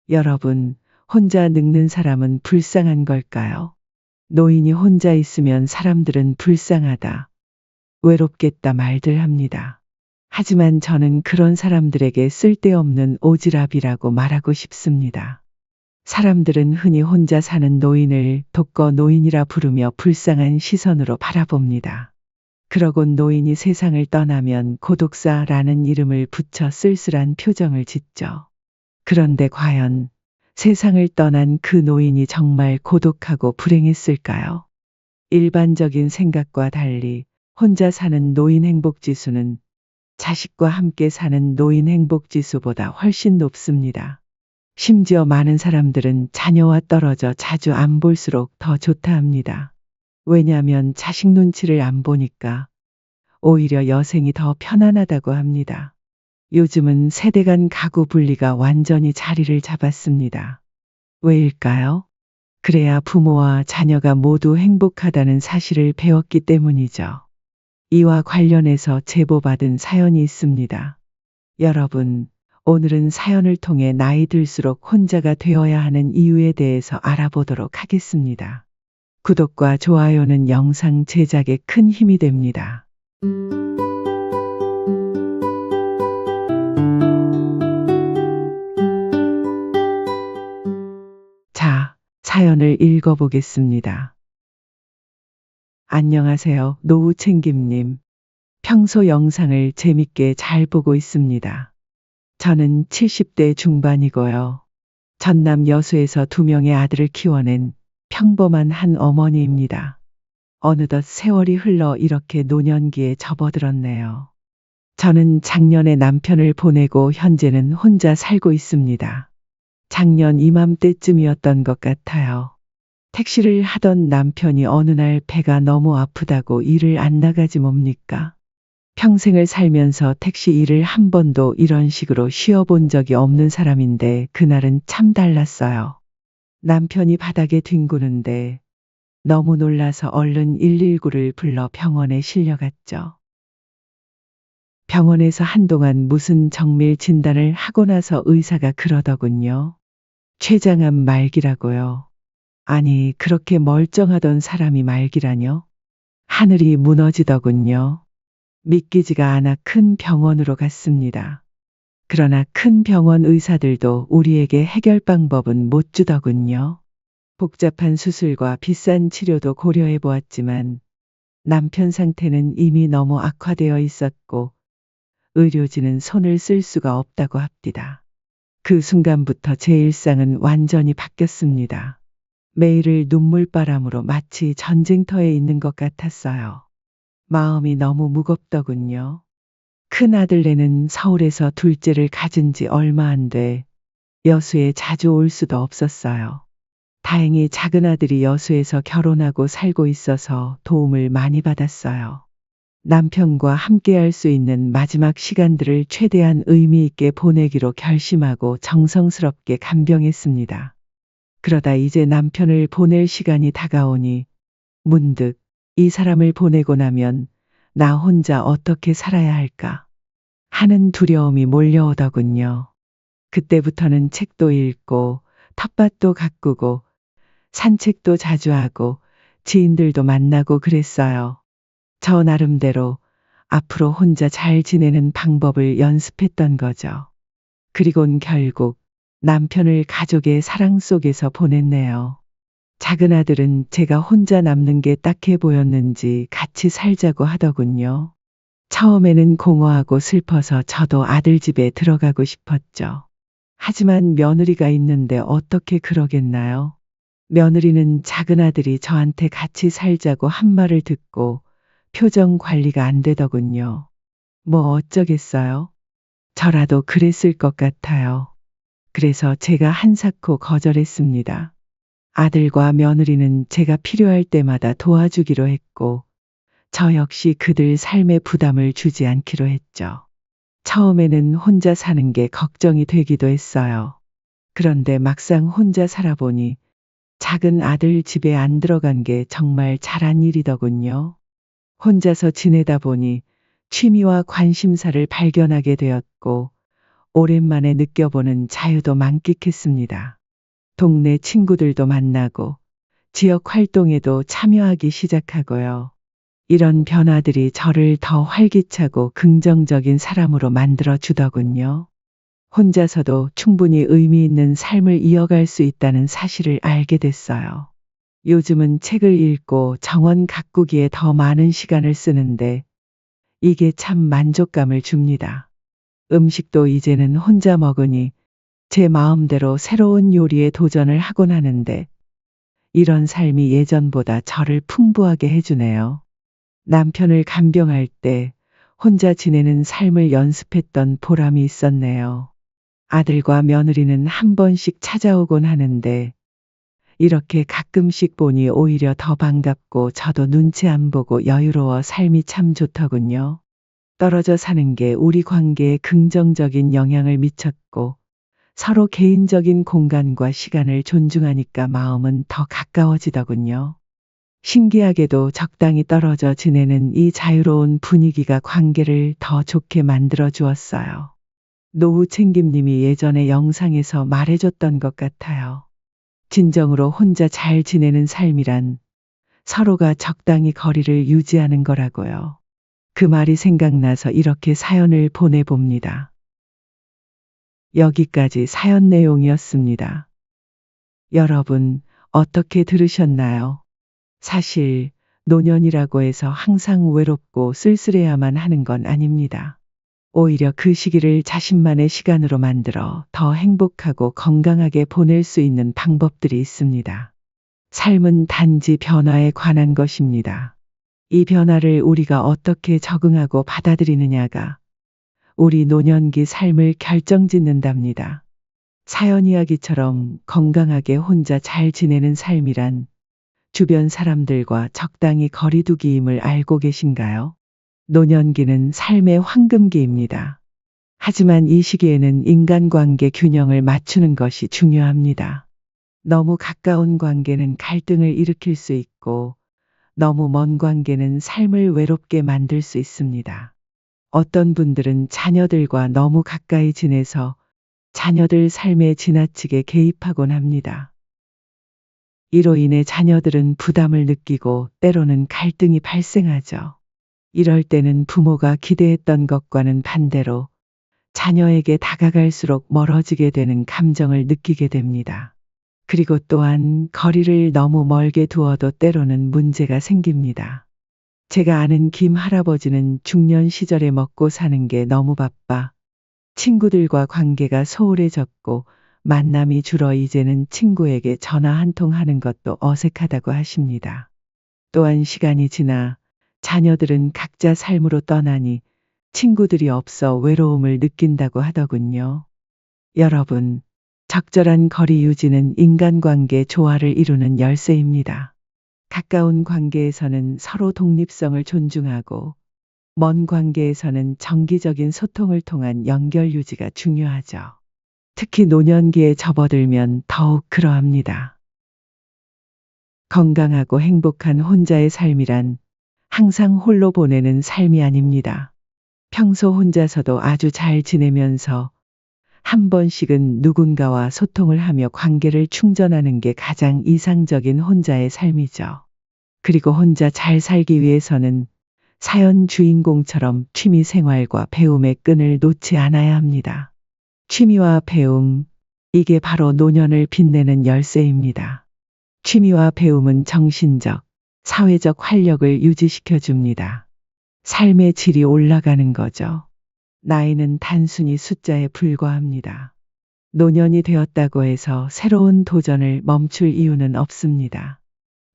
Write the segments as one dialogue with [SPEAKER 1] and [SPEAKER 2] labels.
[SPEAKER 1] 여러분, 혼자 늙는 사람은 불쌍한 걸까요? 노인이 혼자 있으면 사람들은 불쌍하다, 외롭겠다 말들 합니다. 하지만 저는 그런 사람들에게 쓸데없는 오지랖이라고 말하고 싶습니다. 사람들은 흔히 혼자 사는 노인을 독거 노인이라 부르며 불쌍한 시선으로 바라봅니다. 그러곤 노인이 세상을 떠나면 고독사라는 이름을 붙여 쓸쓸한 표정을 짓죠. 그런데 과연 세상을 떠난 그 노인이 정말 고독하고 불행했을까요? 일반적인 생각과 달리 혼자 사는 노인 행복지수는 자식과 함께 사는 노인 행복지수보다 훨씬 높습니다. 심지어 많은 사람들은 자녀와 떨어져 자주 안 볼수록 더 좋다 합니다. 왜냐하면 자식 눈치를 안 보니까 오히려 여생이 더 편안하다고 합니다. 요즘은 세대 간 가구 분리가 완전히 자리를 잡았습니다. 왜일까요? 그래야 부모와 자녀가 모두 행복하다는 사실을 배웠기 때문이죠. 이와 관련해서 제보받은 사연이 있습니다. 여러분, 오늘은 사연을 통해 나이 들수록 혼자가 되어야 하는 이유에 대해서 알아보도록 하겠습니다. 구독과 좋아요는 영상 제작에 큰 힘이 됩니다. 자, 사연을 읽어보겠습니다. 안녕하세요, 노후챙김님. 평소 영상을 재밌게 잘 보고 있습니다. 저는 70대 중반이고요. 전남 여수에서 2명의 아들을 키워낸 평범한 한 어머니입니다. 어느덧 세월이 흘러 이렇게 노년기에 접어들었네요. 저는 작년에 남편을 보내고 현재는 혼자 살고 있습니다. 작년 이맘때쯤이었던 것 같아요. 택시를 하던 남편이 어느 날 배가 너무 아프다고 일을 안 나가지 뭡니까? 평생을 살면서 택시 일을 한 번도 이런 식으로 쉬어본 적이 없는 사람인데 그날은 참 달랐어요. 남편이 바닥에 뒹구는데 너무 놀라서 얼른 119를 불러 병원에 실려갔죠. 병원에서 한동안 무슨 정밀 진단을 하고 나서 의사가 그러더군요. 췌장암 말기라고요. 아니, 그렇게 멀쩡하던 사람이 말기라뇨? 하늘이 무너지더군요. 믿기지가 않아 큰 병원으로 갔습니다. 그러나 큰 병원 의사들도 우리에게 해결 방법은 못 주더군요. 복잡한 수술과 비싼 치료도 고려해 보았지만 남편 상태는 이미 너무 악화되어 있었고 의료진은 손을 쓸 수가 없다고 합니다. 그 순간부터 제 일상은 완전히 바뀌었습니다. 매일을 눈물바람으로 마치 전쟁터에 있는 것 같았어요. 마음이 너무 무겁더군요. 큰 아들네는 서울에서 둘째를 가진 지 얼마 안 돼 여수에 자주 올 수도 없었어요. 다행히 작은 아들이 여수에서 결혼하고 살고 있어서 도움을 많이 받았어요. 남편과 함께할 수 있는 마지막 시간들을 최대한 의미 있게 보내기로 결심하고 정성스럽게 간병했습니다. 그러다 이제 남편을 보낼 시간이 다가오니 문득 이 사람을 보내고 나면 나 혼자 어떻게 살아야 할까 하는 두려움이 몰려오더군요. 그때부터는 책도 읽고 텃밭도 가꾸고 산책도 자주 하고 지인들도 만나고 그랬어요. 저 나름대로 앞으로 혼자 잘 지내는 방법을 연습했던 거죠. 그리곤 결국 남편을 가족의 사랑 속에서 보냈네요. 작은 아들은 제가 혼자 남는 게 딱해 보였는지 같이 살자고 하더군요. 처음에는 공허하고 슬퍼서 저도 아들 집에 들어가고 싶었죠. 하지만 며느리가 있는데 어떻게 그러겠나요? 며느리는 작은 아들이 저한테 같이 살자고 한 말을 듣고 표정 관리가 안 되더군요. 뭐 어쩌겠어요? 저라도 그랬을 것 같아요. 그래서 제가 한사코 거절했습니다. 아들과 며느리는 제가 필요할 때마다 도와주기로 했고 저 역시 그들 삶에 부담을 주지 않기로 했죠. 처음에는 혼자 사는 게 걱정이 되기도 했어요. 그런데 막상 혼자 살아보니 작은 아들 집에 안 들어간 게 정말 잘한 일이더군요. 혼자서 지내다 보니 취미와 관심사를 발견하게 되었고 오랜만에 느껴보는 자유도 만끽했습니다. 동네 친구들도 만나고 지역 활동에도 참여하기 시작하고요. 이런 변화들이 저를 더 활기차고 긍정적인 사람으로 만들어 주더군요. 혼자서도 충분히 의미 있는 삶을 이어갈 수 있다는 사실을 알게 됐어요. 요즘은 책을 읽고 정원 가꾸기에 더 많은 시간을 쓰는데 이게 참 만족감을 줍니다. 음식도 이제는 혼자 먹으니 제 마음대로 새로운 요리에 도전을 하곤 하는데 이런 삶이 예전보다 저를 풍부하게 해주네요. 남편을 간병할 때 혼자 지내는 삶을 연습했던 보람이 있었네요. 아들과 며느리는 한 번씩 찾아오곤 하는데 이렇게 가끔씩 보니 오히려 더 반갑고 저도 눈치 안 보고 여유로워 삶이 참 좋더군요. 떨어져 사는 게 우리 관계에 긍정적인 영향을 미쳤고 서로 개인적인 공간과 시간을 존중하니까 마음은 더 가까워지더군요. 신기하게도 적당히 떨어져 지내는 이 자유로운 분위기가 관계를 더 좋게 만들어 주었어요. 노후 챙김님이 예전에 영상에서 말해줬던 것 같아요. 진정으로 혼자 잘 지내는 삶이란 서로가 적당히 거리를 유지하는 거라고요. 그 말이 생각나서 이렇게 사연을 보내봅니다. 여기까지 사연 내용이었습니다. 여러분, 어떻게 들으셨나요? 사실, 노년이라고 해서 항상 외롭고 쓸쓸해야만 하는 건 아닙니다. 오히려 그 시기를 자신만의 시간으로 만들어 더 행복하고 건강하게 보낼 수 있는 방법들이 있습니다. 삶은 단지 변화에 관한 것입니다. 이 변화를 우리가 어떻게 적응하고 받아들이느냐가 우리 노년기 삶을 결정짓는답니다. 사연 이야기처럼 건강하게 혼자 잘 지내는 삶이란 주변 사람들과 적당히 거리두기임을 알고 계신가요? 노년기는 삶의 황금기입니다. 하지만 이 시기에는 인간관계 균형을 맞추는 것이 중요합니다. 너무 가까운 관계는 갈등을 일으킬 수 있고 너무 먼 관계는 삶을 외롭게 만들 수 있습니다. 어떤 분들은 자녀들과 너무 가까이 지내서 자녀들 삶에 지나치게 개입하곤 합니다. 이로 인해 자녀들은 부담을 느끼고 때로는 갈등이 발생하죠. 이럴 때는 부모가 기대했던 것과는 반대로 자녀에게 다가갈수록 멀어지게 되는 감정을 느끼게 됩니다. 그리고 또한 거리를 너무 멀게 두어도 때로는 문제가 생깁니다. 제가 아는 김 할아버지는 중년 시절에 먹고 사는 게 너무 바빠 친구들과 관계가 소홀해졌고 만남이 줄어 이제는 친구에게 전화 한 통 하는 것도 어색하다고 하십니다. 또한 시간이 지나 자녀들은 각자 삶으로 떠나니 친구들이 없어 외로움을 느낀다고 하더군요. 여러분, 적절한 거리 유지는 인간관계 조화를 이루는 열쇠입니다. 가까운 관계에서는 서로 독립성을 존중하고 먼 관계에서는 정기적인 소통을 통한 연결 유지가 중요하죠. 특히 노년기에 접어들면 더욱 그러합니다. 건강하고 행복한 혼자의 삶이란 항상 홀로 보내는 삶이 아닙니다. 평소 혼자서도 아주 잘 지내면서 한 번씩은 누군가와 소통을 하며 관계를 충전하는 게 가장 이상적인 혼자의 삶이죠. 그리고 혼자 잘 살기 위해서는 사연 주인공처럼 취미 생활과 배움의 끈을 놓지 않아야 합니다. 취미와 배움, 이게 바로 노년을 빛내는 열쇠입니다. 취미와 배움은 정신적, 사회적 활력을 유지시켜 줍니다. 삶의 질이 올라가는 거죠. 나이는 단순히 숫자에 불과합니다. 노년이 되었다고 해서 새로운 도전을 멈출 이유는 없습니다.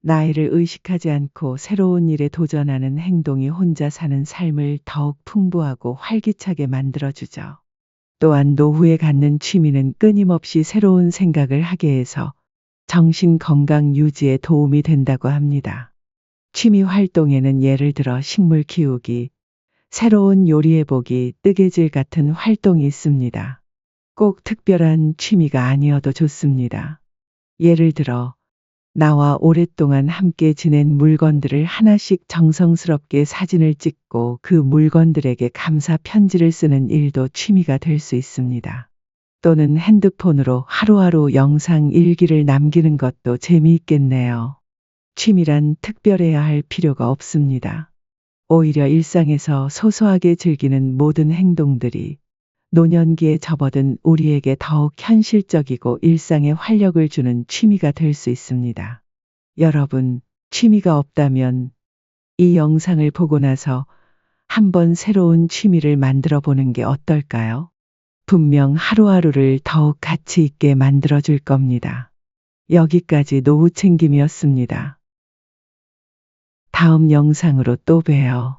[SPEAKER 1] 나이를 의식하지 않고 새로운 일에 도전하는 행동이 혼자 사는 삶을 더욱 풍부하고 활기차게 만들어주죠. 또한 노후에 갖는 취미는 끊임없이 새로운 생각을 하게 해서 정신 건강 유지에 도움이 된다고 합니다. 취미 활동에는 예를 들어 식물 키우기, 새로운 요리해보기, 뜨개질 같은 활동이 있습니다. 꼭 특별한 취미가 아니어도 좋습니다. 예를 들어 나와 오랫동안 함께 지낸 물건들을 하나씩 정성스럽게 사진을 찍고 그 물건들에게 감사 편지를 쓰는 일도 취미가 될 수 있습니다. 또는 핸드폰으로 하루하루 영상 일기를 남기는 것도 재미있겠네요. 취미란 특별해야 할 필요가 없습니다. 오히려 일상에서 소소하게 즐기는 모든 행동들이 노년기에 접어든 우리에게 더욱 현실적이고 일상에 활력을 주는 취미가 될 수 있습니다. 여러분, 취미가 없다면 이 영상을 보고 나서 한번 새로운 취미를 만들어 보는 게 어떨까요? 분명 하루하루를 더욱 가치 있게 만들어 줄 겁니다. 여기까지 노후챙김이었습니다. 다음 영상으로 또 봬요.